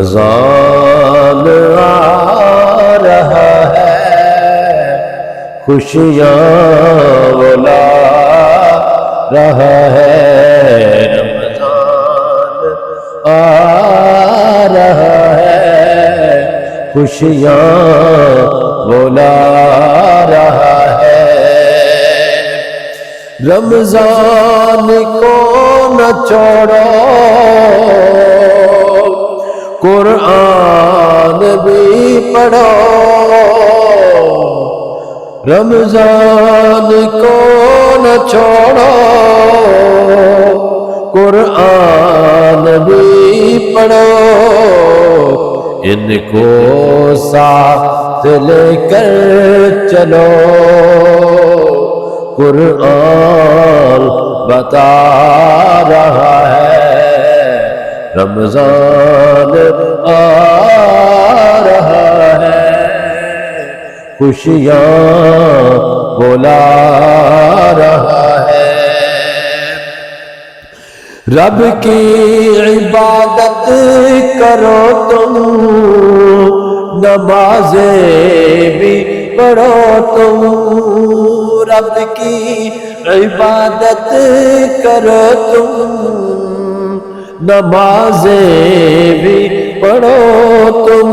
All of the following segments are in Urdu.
رمضان آ رہا ہے، خوشیاں بلا رہا ہے، رمضان آ رہا ہے، خوشیاں بلا رہا ہے۔ رمضان کو نہ چھوڑو، قرآن بھی پڑھو، رمضان کو نہ چھوڑو، قرآن بھی پڑھو، ان کو ساتھ لے کر چلو، قرآن بتا رہا ہے، رمضان آ رہا ہے، خوشیاں بلا رہا ہے۔ رب کی عبادت کرو تم، نمازیں بھی پڑھو تم، رب کی عبادت کرو تم، نمازیں بھی پڑھو تم،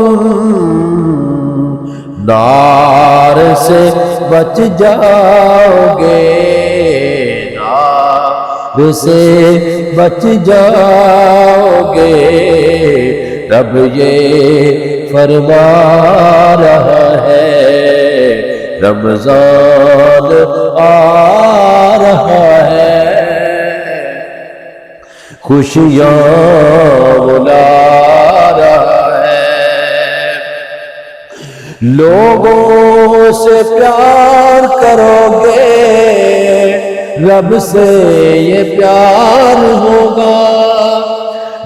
نار سے بچ جاؤ گے، نار سے بچ جاؤ گے، رب یہ فرما رہا ہے، رمضان آ رہا ہے، خوشیاں بلا رہا ہے۔ لوگوں سے پیار کرو گے، رب سے یہ پیار ہوگا،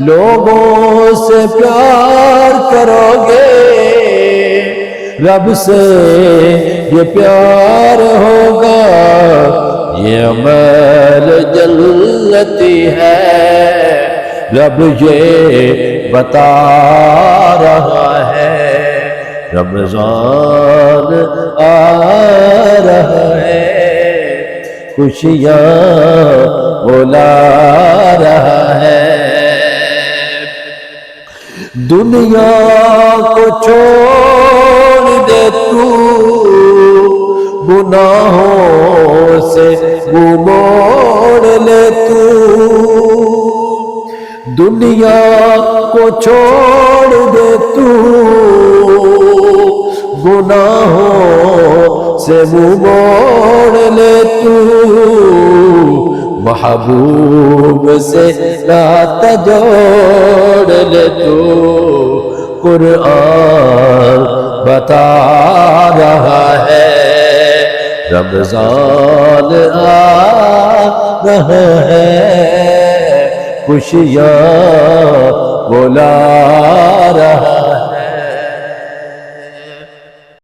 لوگوں سے پیار کرو گے، رب سے یہ پیار ہوگا، یہ عمل جنتی ہے، رب یہ بتا رہا ہے، رمضان آ رہا ہے، خوشیاں بلا رہا ہے۔ دنیا کو چھوڑ دے تو، گناہوں سے منہ موڑ لے تو، دنیا کو چھوڑ دے تو، گناہوں سے منہ موڑ لے تو، محبوب سے ناتا جوڑ لے تو، قرآن بتا رہا ہے، رمضان آ رہا ہے، خوشیاں بلا رہا